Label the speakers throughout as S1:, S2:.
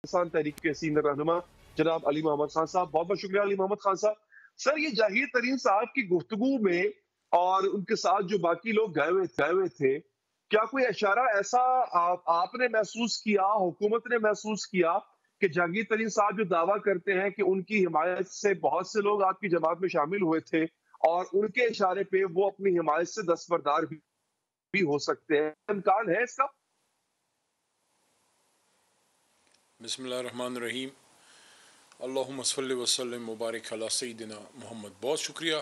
S1: پاکستان تحریک کے سینئر رہنما جناب علی محمد خان صاحب، بہت بہت شکریہ علی محمد خان صاحب۔ سر یہ جاہیر ترین صاحب کی گفتگو میں اور ان کے ساتھ جو باقی لوگ گئے ہوئے تھے، کیا کوئی اشارہ ایسا آپ نے محسوس کیا، حکومت نے محسوس کیا کہ جہانگیر ترین صاحب جو دعویٰ کرتے ہیں کہ ان کی حمایت سے بہت سے لوگ آپ کی جماعت میں شامل ہوئے تھے اور ان کے اشارے پہ وہ اپنی حمایت سے دستبردار بھی ہو سکتے ہیں، امکان ہے اس کا؟
S2: بسم اللہ الرحمن الرحیم، اللہم صلی وسلم مبارک علی سیدنا محمد۔ بہت شکریہ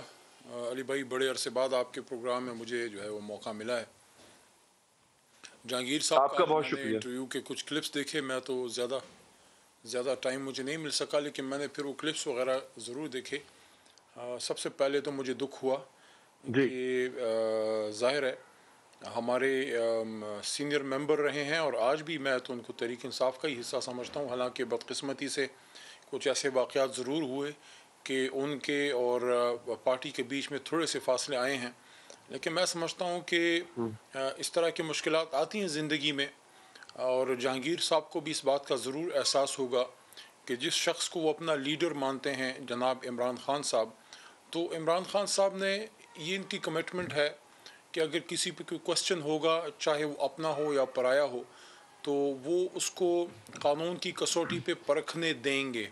S2: علی بھائی، بڑے عرصے بعد آپ کے پروگرام میں مجھے جو ہے وہ موقع ملا ہے۔ جہانگیر صاحب
S1: آپ کا بہت
S2: میں نے
S1: شکریہ۔
S2: انٹرویو کے کچھ کلپس دیکھے، میں تو زیادہ ٹائم مجھے نہیں مل سکا، لیکن میں نے پھر وہ کلپس وغیرہ ضرور دیکھے۔ سب سے پہلے تو مجھے دکھ ہوا
S1: جی
S2: کہ ظاہر ہے ہمارے سینئر ممبر رہے ہیں، اور آج بھی میں تو ان کو تحریک انصاف کا ہی حصہ سمجھتا ہوں، حالانکہ بدقسمتی سے کچھ ایسے واقعات ضرور ہوئے کہ ان کے اور پارٹی کے بیچ میں تھوڑے سے فاصلے آئے ہیں، لیکن میں سمجھتا ہوں کہ اس طرح کی مشکلات آتی ہیں زندگی میں، اور جہانگیر صاحب کو بھی اس بات کا ضرور احساس ہوگا کہ جس شخص کو وہ اپنا لیڈر مانتے ہیں جناب عمران خان صاحب، تو عمران خان صاحب نے یہ ان کی کمٹمنٹ ہے کہ اگر کسی پہ کوئی کوسچن ہوگا، چاہے وہ اپنا ہو یا پرایا ہو، تو وہ اس کو قانون کی کسوٹی پہ پرکھنے دیں گے۔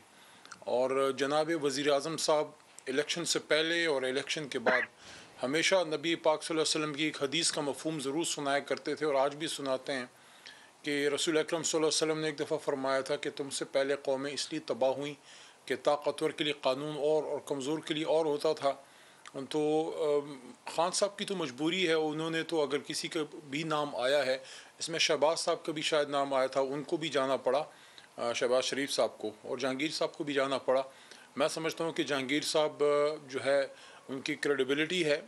S2: اور جناب وزیر اعظم صاحب الیکشن سے پہلے اور الیکشن کے بعد ہمیشہ نبی پاک صلی اللہ علیہ وسلم کی ایک حدیث کا مفہوم ضرور سنایا کرتے تھے، اور آج بھی سناتے ہیں کہ رسول اکرم صلی اللہ علیہ وسلم نے ایک دفعہ فرمایا تھا کہ تم سے پہلے قومیں اس لیے تباہ ہوئیں کہ طاقتور کے لیے قانون اور کمزور کے لیے اور ہوتا تھا۔ تو خان صاحب کی تو مجبوری ہے، انہوں نے تو اگر کسی کا بھی نام آیا ہے، اس میں شہباز صاحب کا بھی شاید نام آیا تھا، ان کو بھی جانا پڑا، شہباز شریف صاحب کو، اور جہانگیر صاحب کو بھی جانا پڑا۔ میں سمجھتا ہوں کہ جہانگیر صاحب جو ہے ان کی کریڈیبلٹی ہے،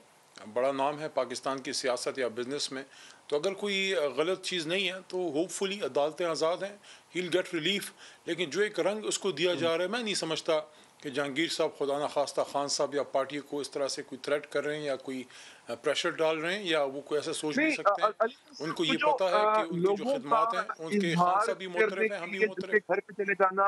S2: بڑا نام ہے پاکستان کی سیاست یا بزنس میں، تو اگر کوئی غلط چیز نہیں ہے تو ہوپ فلی عدالتیں آزاد ہیں، ہیل گیٹ ریلیف۔ لیکن جو ایک رنگ اس کو دیا جا رہا ہے، میں نہیں سمجھتا کہ جہانگیر صاحب خدا نخواستہ خان صاحب یا پارٹی کو اس طرح سے کوئی تھریٹ کر رہے ہیں یا کوئی پریشر ڈال رہے ہیں، یا وہ کوئی ایسا سوچ بھی
S1: نہیں،
S2: سکتے ہیں۔
S1: علی
S2: ان
S1: صاحب
S2: کو
S1: کو
S2: یہ
S1: جو
S2: پتہ ہے کہ ان کی جو
S1: لوگوں کا
S2: خدمات ہیں، ان کے خان
S1: اظہار
S2: صاحب بھی
S1: کرنے
S2: معترف ہیں،
S1: کے
S2: ہم بھی
S1: لیے جن کے
S2: معترف۔
S1: گھر پہ چلے جانا،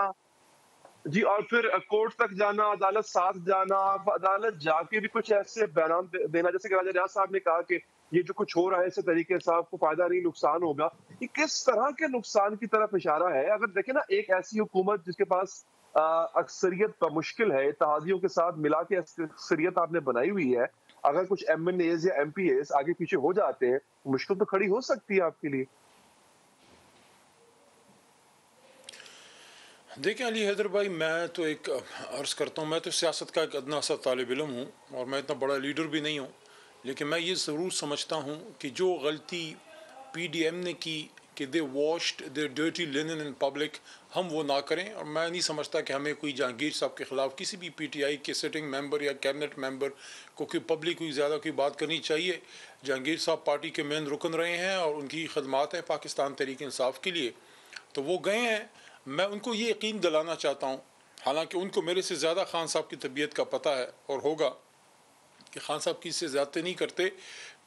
S1: جی، اور پھر کورٹ تک جانا، عدالت ساتھ جانا، عدالت جا کے بھی کچھ ایسے بیان دینا، جیسے کہ راجہ ریاض صاحب نے کہا کہ یہ جو کچھ ہو رہا ہے اس سے تحریک انصاف کو فائدہ نہیں، نقصان ہوگا، یہ کس طرح کے نقصان کی طرف اشارہ ہے؟ اگر دیکھیں نا، ایک ایسی حکومت جس کے پاس اکثریت مشکل ہے، اتحادیوں کے ساتھ ملا کے اکثریت آپ نے بنائی ہوئی ہے، اگر کچھ ایم این ایز یا ایم پی ایز آگے پیچھے ہو جاتے ہیں، مشکل تو کھڑی ہو سکتی ہے آپ کے لیے۔
S2: دیکھیں علی حیدر بھائی، میں تو ایک عرض کرتا ہوں، میں تو سیاست کا ایک ادنا سا طالب علم ہوں، اور میں اتنا بڑا لیڈر بھی نہیں ہوں، لیکن میں یہ ضرور سمجھتا ہوں کہ جو غلطی پی ڈی ایم نے کی کہ they washed their dirty linen in public, ہم وہ نہ کریں۔ اور میں نہیں سمجھتا کہ ہمیں کوئی جہانگیر صاحب کے خلاف کسی بھی پی ٹی آئی کے سٹنگ ممبر یا کیبنٹ ممبر کو کوئی پبلک کوئی زیادہ کوئی بات کرنی چاہیے۔ جہانگیر صاحب پارٹی کے مین رکن رہے ہیں اور ان کی خدمات ہیں پاکستان تحریک انصاف کے لیے، تو وہ گئے ہیں۔ میں ان کو یہ یقین دلانا چاہتا ہوں، حالانکہ ان کو میرے سے زیادہ خان صاحب کی طبیعت کا پتہ ہے اور ہوگا کہ خان صاحب کی سے زیادتی نہیں کرتے۔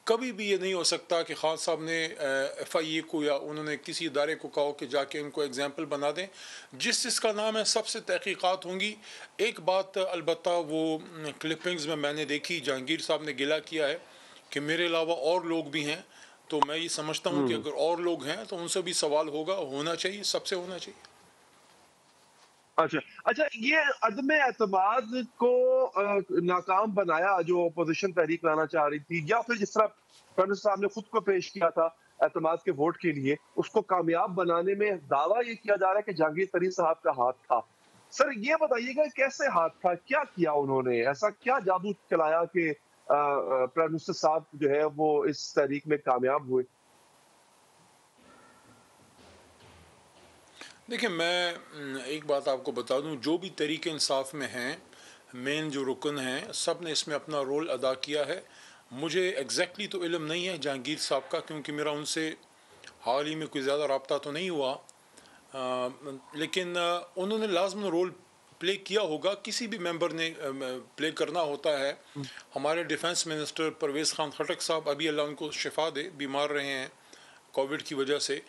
S2: کبھی بھی یہ نہیں ہو سکتا کہ خان صاحب نے ایف آئی اے کو یا انہوں نے کسی ادارے کو کہا کہ جا کے ان کو ایگزامپل بنا دیں، جس کا نام ہے سب سے تحقیقات ہوں گی۔ ایک بات البتہ وہ کلپنگز میں نے دیکھی، جہانگیر صاحب نے گلہ کیا ہے کہ میرے علاوہ اور لوگ بھی ہیں، تو میں یہ سمجھتا ہوں کہ اگر اور لوگ ہیں تو ان سے بھی سوال ہونا چاہیے، سب سے ہونا چاہیے۔
S1: اچھا، یہ عدم اعتماد کو ناکام بنایا جو اپوزیشن تحریک لانا چاہ رہی تھی، یا پھر جس طرح پرائم منسٹر صاحب نے خود کو پیش کیا تھا اعتماد کے ووٹ کے لیے، اس کو کامیاب بنانے میں دعویٰ یہ کیا جا رہا ہے کہ جہانگیر ترین صاحب کا ہاتھ تھا۔ سر یہ بتائیے گا کیسے ہاتھ تھا، کیا کیا انہوں نے، ایسا کیا جادو چلایا کہ پرائم منسٹر صاحب جو ہے وہ اس تحریک میں کامیاب ہوئے؟
S2: دیکھیں، میں ایک بات آپ کو بتا دوں، جو بھی تحریک انصاف میں ہیں، مین جو رکن ہیں، سب نے اس میں اپنا رول ادا کیا ہے۔ مجھے ایگزیکٹلی تو علم نہیں ہے جہانگیر صاحب کا، کیونکہ میرا ان سے حال ہی میں کوئی زیادہ رابطہ تو نہیں ہوا، لیکن انہوں نے لازم رول پلے کیا ہوگا، کسی بھی ممبر نے پلے کرنا ہوتا ہے۔ ہمارے ڈیفنس منسٹر پرویز خان خٹک صاحب، ابھی اللہ ان کو شفا دے، بیمار رہے ہیں کووڈ کی وجہ سے،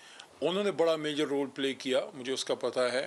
S2: انہوں نے بڑا میجر رول پلے کیا، مجھے اس کا پتہ ہے۔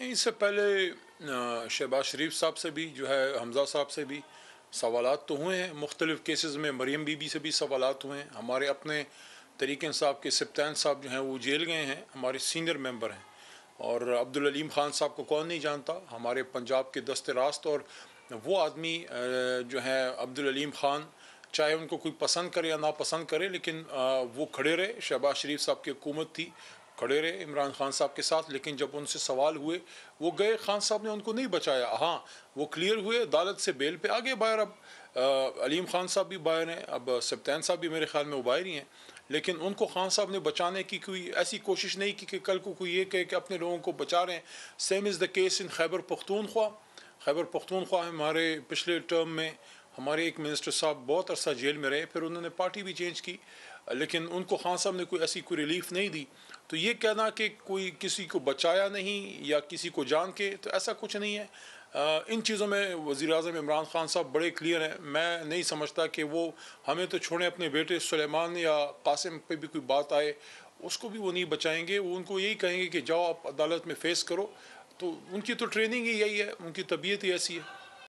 S2: اس سے پہلے شہباز شریف صاحب سے بھی جو ہے حمزہ صاحب سے بھی سوالات تو ہوئے ہیں، مختلف کیسز میں مریم بی بی سے بھی سوالات ہوئے ہیں، ہمارے اپنے تحریک انصاف کے سبطین صاحب جو ہیں وہ جیل گئے ہیں، ہمارے سینئر ممبر ہیں، اور عبدالعلیم خان صاحب کو کون نہیں جانتا، ہمارے پنجاب کے دست راست، اور وہ آدمی جو ہے عبدالعلیم خان، چاہے ان کو کوئی پسند کرے یا ناپسند کرے، لیکن وہ کھڑے رہے، شہباز شریف صاحب کی حکومت تھی، کھڑے رہے عمران خان صاحب کے ساتھ، لیکن جب ان سے سوال ہوئے وہ گئے، خان صاحب نے ان کو نہیں بچایا، ہاں وہ کلیئر ہوئے، عدالت سے بیل پہ آگے باہر، اب علیم خان صاحب بھی باہر ہیں، اب سبطین صاحب بھی میرے خیال میں وہ باہر ہی ہیں، لیکن ان کو خان صاحب نے بچانے کی کوئی ایسی کوشش نہیں کی کہ کل کو کوئی یہ کہے کہ اپنے لوگوں کو بچا رہے ہیں۔ Same is the case in Khyber Pakhtunkhwa, Khyber Pakhtunkhwa ہمارے پچھلے ٹرم میں ہمارے ایک منسٹر صاحب بہت عرصہ جیل میں رہے، پھر انہوں نے پارٹی بھی چینج کی، لیکن ان کو خان صاحب نے کوئی ایسی کوئی ریلیف نہیں دی، تو یہ کہنا کہ کوئی کسی کو بچایا نہیں یا کسی کو جان کے، تو ایسا کچھ نہیں ہے۔ ان چیزوں میں وزیر اعظم عمران خان صاحب بڑے کلیئر ہیں، میں نہیں سمجھتا کہ وہ ہمیں تو چھوڑیں، اپنے بیٹے سلیمان یا قاسم پہ بھی کوئی بات آئے اس کو بھی وہ نہیں بچائیں گے، وہ ان کو یہی کہیں گے کہ جاؤ آپ عدالت میں فیس کرو، تو ان کی تو ٹریننگ ہی یہی ہے، ان کی طبیعت ہی ایسی ہے۔